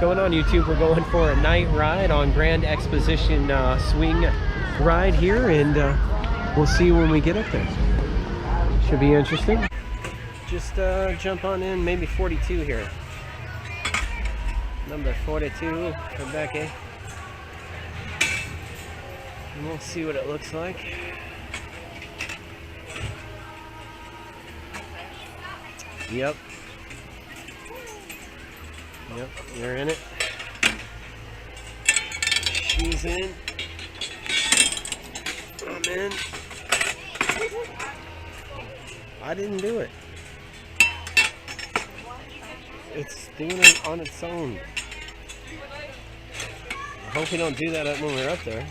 going on, YouTube? We're going for a night ride on Grand Exposition swing ride here, and we'll see when we get up there. Should be interesting. Just jump on in, maybe 42 here. Number 42 for Becky. And we'll see what it looks like. Yep. Yep, you're in it. She's in. I'm in. I didn't do it. It's doing it on its own. I hope we don't do that when we're up there.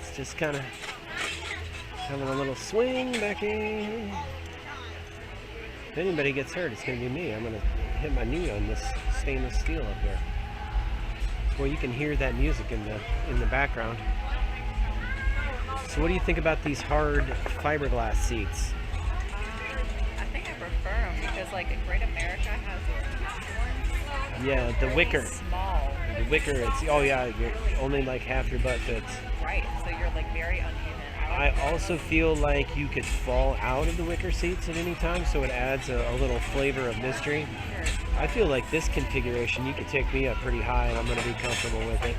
It's just kind of having a little swing back in. If anybody gets hurt, it's going to be me. I'm going to hit my knee on this stainless steel up here. Well, you can hear that music in the background. So what do you think about these hard fiberglass seats? I think I prefer them because, like, Great America has those ones. Yeah, the wicker. Small. The wicker. It's you're only like half your butt fits. Right. So you're like very uneven. I also feel like you could fall out of the wicker seats at any time, so it adds a little flavor of mystery. Sure. I feel like this configuration, you could take me up pretty high and I'm going to be comfortable with it.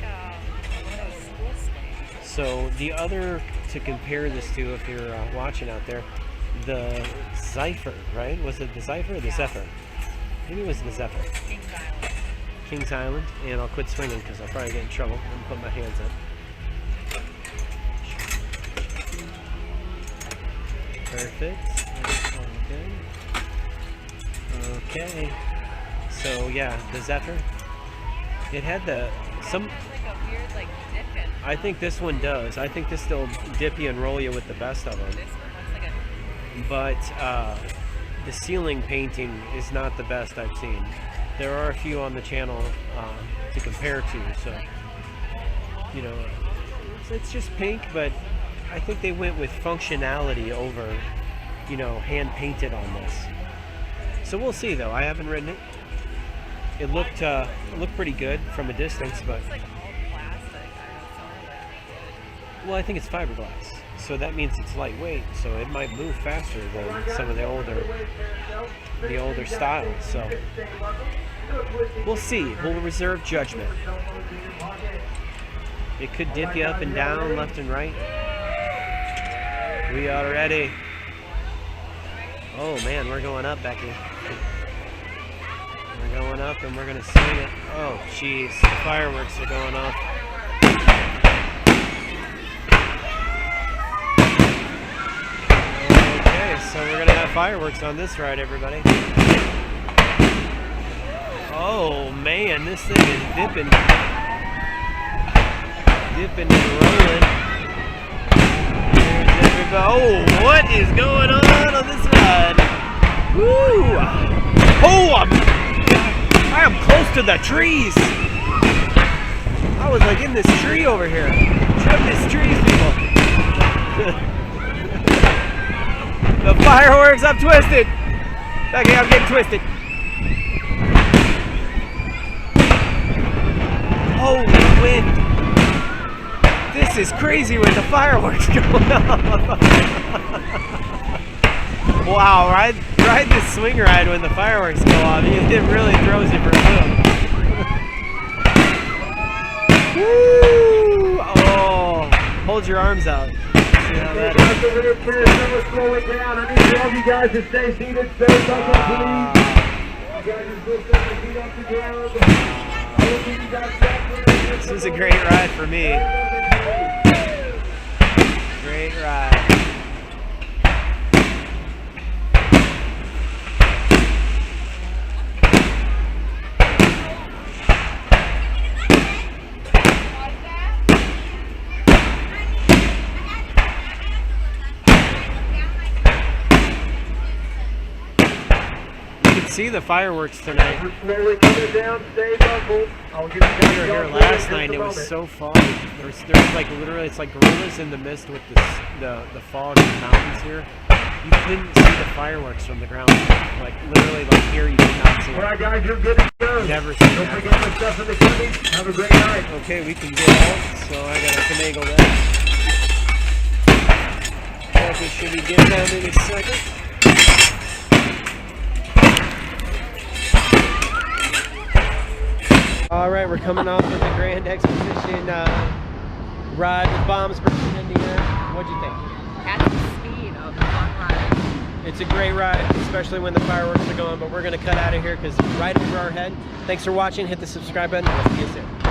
So the other to compare this to, if you're watching out there, the Zephyr, right? Was it the Zephyr or the Zephyr? Maybe it was the Zephyr. Kings Island. Kings Island, and I'll quit swinging because I'll probably get in trouble. I'm going to put my hands up. Perfect. Okay. So yeah, the Zephyr. It had some. Like a weird like dip in. I think this one does. I think this will dip you and roll you with the best of them. This one looks like a. But the ceiling painting is not the best I've seen. There are a few on the channel to compare to. So you know, it's just pink, but I think they went with functionality over, you know, hand painted on this. So we'll see though. I haven't ridden it. It looked pretty good from a distance, but It's like all plastic. well, I think it's fiberglass, so that means it's lightweight. So it might move faster than some of the older styles. So we'll see. We'll reserve judgment. It could dip you up and down, left and right. We are ready. Oh man, we're going up, Becky. We're going up and we're gonna swing it. Oh jeez, the fireworks are going off. Okay, so we're gonna have fireworks on this ride, everybody. Oh man, this thing is dipping and rolling. Oh, what is going on this ride? Woo! Oh, I am close to the trees. I was like in this tree over here. Trim this trees, people. The fireworks, I'm twisted. Okay, I'm getting twisted. Holy wind. This is crazy with the fireworks going on. Wow, ride this swing ride when the fireworks go off. It really throws you for a loop. Woo! Oh, hold your arms out. See how that is. Slowing down. I need all you guys to stay seated. Stay buckled, please. You guys are still staying feet off the ground. This is a great ride for me. Great ride. See the fireworks tonight. Slowly coming down, stay buckled. We were here last night and it was so foggy. There's like literally, it's like gorillas in the mist with the fog in the mountains here. you couldn't see the fireworks from the ground. Like literally, like here you could not see All it. right, guys, you're good to go. Never seen Don't that. forget the stuff in the cubbies. Have a great night. Okay, we can get out. So I gotta finagle that. Probably should be getting down in a second. All right, we're coming off of the Grand Exposition ride with bombs bursting in the air. What'd you think? At the speed of one ride. It's a great ride, especially when the fireworks are going, but we're gonna cut out of here because right over our head. Thanks for watching. Hit the subscribe button. We'll see you soon.